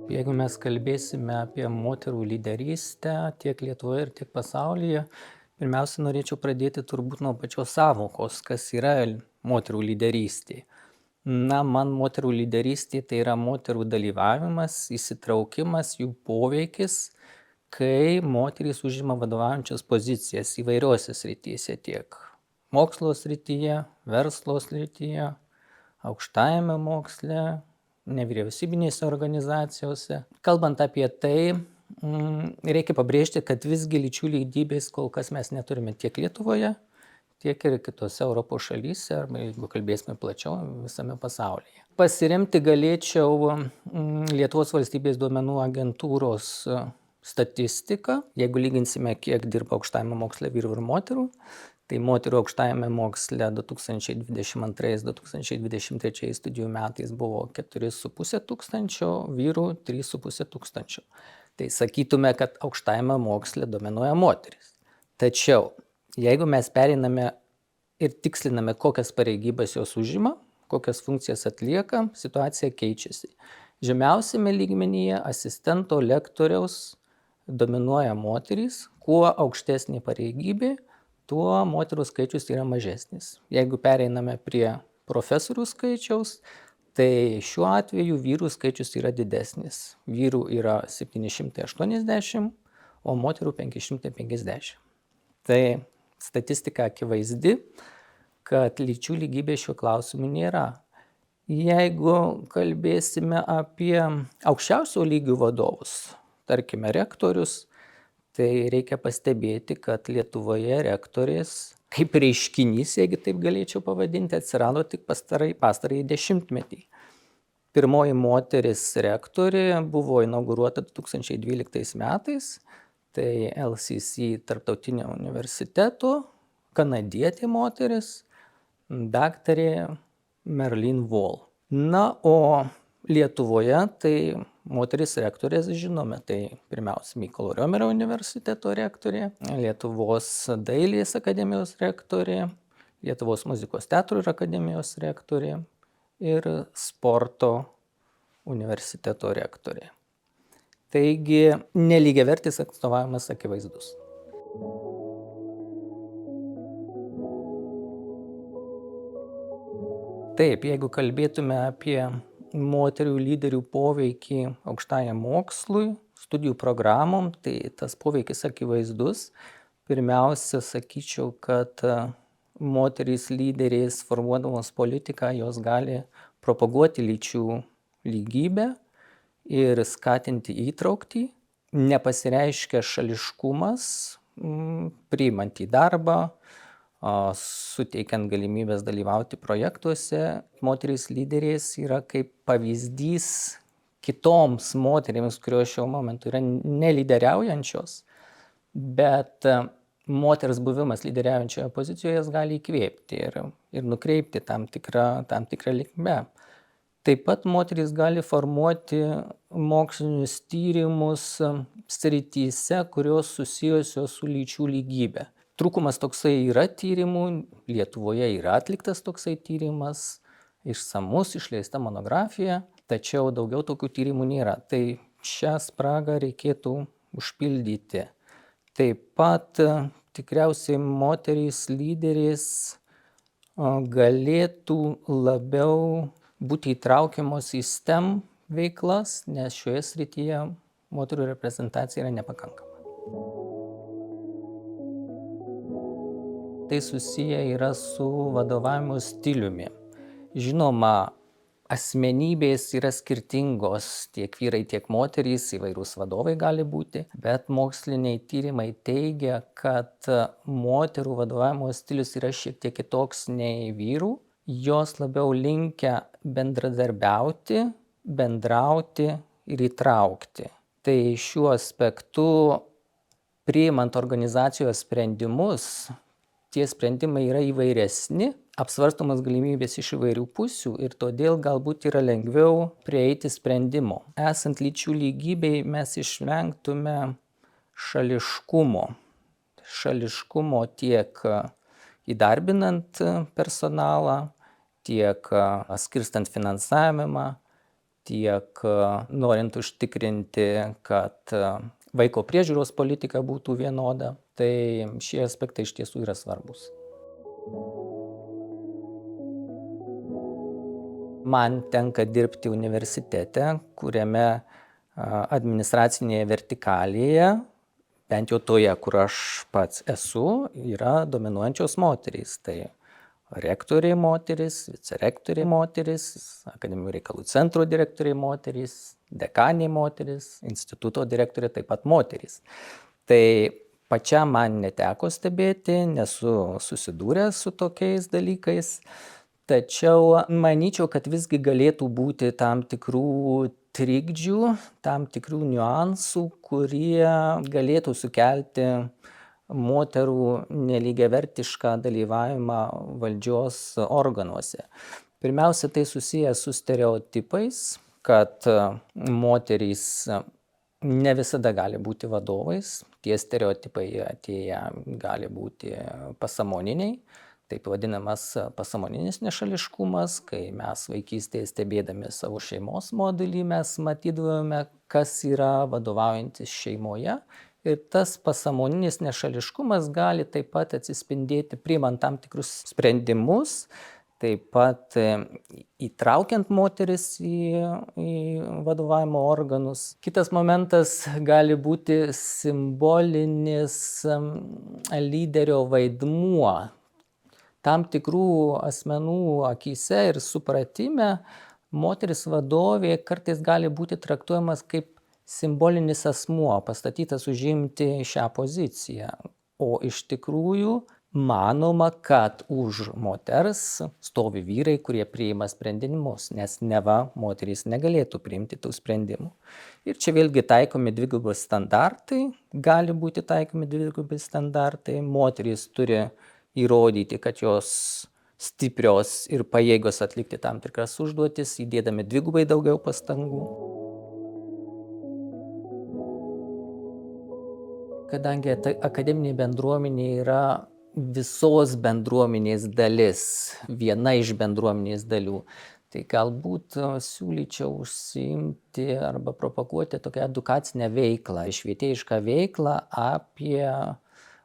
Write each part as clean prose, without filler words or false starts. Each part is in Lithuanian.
Jeigu mes kalbėsime apie moterų lyderystę tiek Lietuvoje ir tiek pasaulyje, pirmiausia, norėčiau pradėti turbūt nuo pačios sąvokos, kas yra moterų lyderystė. Man moterų lyderystė tai yra moterų dalyvavimas, įsitraukimas, jų poveikis, kai moterys užima vadovaujančias pozicijas įvairiuose srityse, tiek mokslo srityje, verslo srityje, aukštajame moksle, nevyriausybinėse organizacijose. Kalbant apie tai, reikia pabrėžti, kad visgi lyčių lygybės kol kas mes neturime tiek Lietuvoje, tiek ir kitose Europos šalyse, arba jeigu kalbėsime plačiau, visame pasaulyje. Pasiremti galėčiau Lietuvos valstybės duomenų agentūros statistiką, jeigu lyginsime, kiek dirba aukštajame moksle vyrų ir moterų. Tai moterų aukštajame moksle 2022-2023 studijų metais buvo 4,5 tūkstančio, vyrų 3,5 tūkstančio. Tai sakytume, kad aukštajame moksle dominuoja moteris. Tačiau, jeigu mes pereiname ir tiksliname, kokias pareigybės jos užima, kokias funkcijas atlieka, situacija keičiasi. Žemiausiame lygmenyje asistento lektoriaus dominuoja moterys, kuo aukštesnė pareigybė, tuo moterų skaičius yra mažesnis. Jeigu pereiname prie profesorių skaičiaus, tai šiuo atveju vyrų skaičius yra didesnis. Vyrų yra 780, o moterų 550. Tai statistika akivaizdi, kad lyčių lygybės šiuo klausimu nėra. Jeigu kalbėsime apie aukščiausio lygių vadovus, tarkime rektorius, tai reikia pastebėti, kad Lietuvoje rektorės, kaip reiškinys, jeigu taip galėčiau pavadinti, atsirado tik pastarąjį dešimtmetį. Pirmoji moteris rektorė buvo inauguruota 2012 metais, tai LCC tarptautinio universiteto, kanadietė moteris, daktarė Merlin Wall. Na, o Lietuvoje tai moteris rektorės žinome, tai pirmiausia Mykolo Riomerio universiteto rektorė, Lietuvos dailės akademijos rektorė, Lietuvos muzikos teatro ir akademijos rektorė ir sporto universiteto rektorė. Taigi nelygiavertis atstovavimas akivaizdus. Taip, jeigu kalbėtume apie moterių lyderių poveikį aukštajam mokslui, studijų programom, tai tas poveikis akivaizdus. Pirmiausia, sakyčiau, kad moterys lyderės formuodamos politiką, jos gali propaguoti lyčių lygybę ir skatinti įtrauktį. Nepasireiškia šališkumas, priimant į darbą, suteikiant galimybės dalyvauti projektuose. Moterys lyderės yra kaip pavyzdys kitoms moterims, kurios šiuo momentu yra nelyderiaujančios, bet moters buvimas lyderiaujančioje pozicijoje jas gali įkvėpti ir nukreipti tam tikrą linkme. Taip pat moterys gali formuoti mokslinius tyrimus srityse, kurios susijusios su lyčių lygybė. Trūkumas toksai yra tyrimų, Lietuvoje yra atliktas toksai tyrimas, išsamus, išleista monografija, tačiau daugiau tokių tyrimų nėra. Tai šią spragą reikėtų užpildyti. Taip pat tikriausiai moterys lyderės galėtų labiau būti įtraukiamos į STEM veiklas, nes šioje srityje moterų reprezentacija yra nepakankama. Tai susiję yra su vadovavimo stiliumi. Žinoma, asmenybės yra skirtingos, tiek vyrai, tiek moterys, įvairūs vadovai gali būti, bet moksliniai tyrimai teigia, kad moterų vadovavimo stilius yra šiek tiek kitoks nei vyrų. Jos labiau linkę bendradarbiauti, bendrauti ir įtraukti. Tai šiuo aspektu, priimant organizacijos sprendimus, tie sprendimai yra įvairesni, apsvarstomas galimybės iš įvairių pusių ir todėl galbūt yra lengviau prieiti sprendimo. Esant lyčių lygybei mes išvengtume šališkumo. Šališkumo tiek įdarbinant personalą, tiek skirstant finansavimą, tiek norint užtikrinti, kad vaiko priežiūros politika būtų vienoda. Tai šie aspektai iš tiesų yra svarbus. Man tenka dirbti universitete, kuriame administracinėje vertikalėje, bent jau toje, kur aš pats esu, yra dominuojančios moterys. Tai rektoriai moterys, vicerektoriai moterys, akademinių reikalų centro direktoriai moterys, dekaniai moterys, instituto direktoriai taip pat moterys. Tai pačiam man neteko stebėti, nesu susidūręs su tokiais dalykais. Tačiau manyčiau, kad visgi galėtų būti tam tikrų trikdžių, tam tikrų niuansų, kurie galėtų sukelti moterų nelygiavertišką dalyvavimą valdžios organuose. Pirmiausia, tai susiję su stereotipais, kad moterys ne visada gali būti vadovais. Tie stereotipai atėję gali būti pasąmoniniai. Taip vadinamas pasąmoninis nešališkumas, kai mes vaikystėje stebėdami savo šeimos modelį, mes matydavome, kas yra vadovaujantis šeimoje. Ir tas pasąmoninis nešališkumas gali taip pat atsispindėti priimant tam tikrus sprendimus, taip pat įtraukiant moteris į vadovavimo organus. Kitas momentas gali būti simbolinis lyderio vaidmuo. Tam tikrų asmenų akyse ir supratime moteris vadovė kartais gali būti traktuojamas kaip simbolinis asmuo, pastatytas užimti šią poziciją. O iš tikrųjų manoma, kad už moters stovi vyrai, kurie priima sprendimus, nes neva moterys negalėtų priimti tų sprendimų. Ir čia vėlgi taikomi dvigubi standartai, gali būti taikomi dvigubi standartai, moterys turi įrodyti, kad jos stiprios ir pajėgios atlikti tam tikras užduotis, įdėdami dvigubai daugiau pastangų. Kadangi akademinė bendruomenė yra visos bendruomenės dalis, viena iš bendruomenės dalių, tai galbūt siūlyčiau užsiimti arba propaguoti tokią edukacinę veiklą, švietėjišką veiklą apie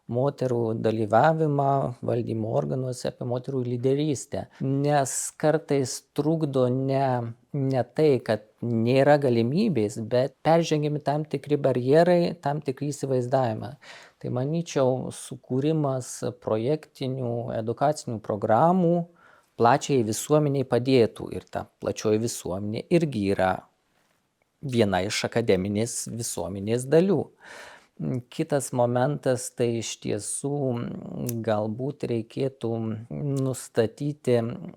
moterų dalyvavimą valdymo organuose, apie moterų lyderystę. Nes kartais trukdo ne tai, kad nėra galimybės, bet peržengiami tam tikri barjerai, tam tikri įsivaizdavimai. Tai manyčiau, sukūrimas projektinių edukacinių programų plačiai visuomeniai padėtų. Ir ta plačioji visuomenė irgi yra viena iš akademinės visuomenės dalių. Kitas momentas, tai iš tiesų galbūt reikėtų nustatyti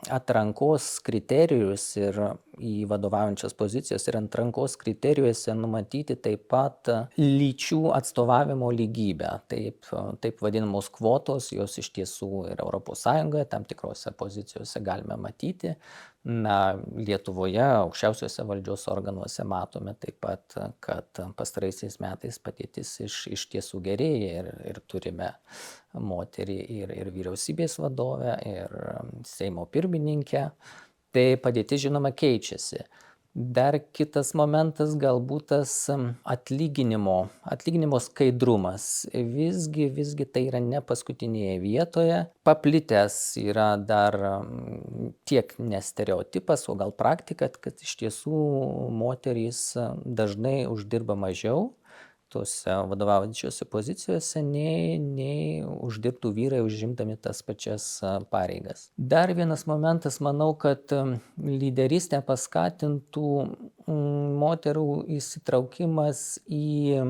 atrankos kriterijus ir į vadovaujančias pozicijas ir atrankos kriterijuose numatyti taip pat lyčių atstovavimo lygybę. Taip vadinamos kvotos, jos iš tiesų ir ES tam tikrose pozicijose galime matyti. Lietuvoje aukščiausiuose valdžios organuose matome taip pat, kad pastaraisiais metais padėtis iš tiesų gerėja ir turime moterį ir vyriausybės vadovę, ir Seimo pirmininkę. Tai padėtis, žinoma, keičiasi. Dar kitas momentas galbūt tas atlyginimo skaidrumas. Visgi tai yra ne paskutinėje vietoje. Paplitęs yra dar tiek ne stereotipas, o gal praktika, kad iš tiesų moterys dažnai uždirba mažiau tose vadovaujančiose pozicijose, nei uždirbtų vyrai užimdami tas pačias pareigas. Dar vienas momentas, manau, kad lyderystę paskatintų moterų įsitraukimas į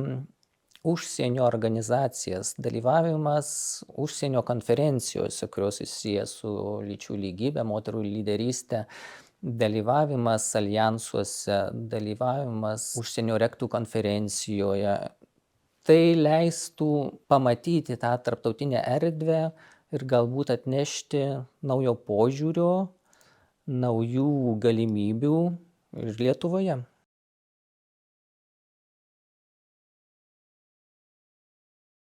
užsienio organizacijas, dalyvavimas užsienio konferencijose, kurios susiję su lyčių lygybė, moterų lyderystė, dalyvavimas aljansuose, dalyvavimas užsienio rektų konferencijoje. Tai leistų pamatyti tą tarptautinę erdvę ir galbūt atnešti naujo požiūrio, naujų galimybių ir Lietuvoje.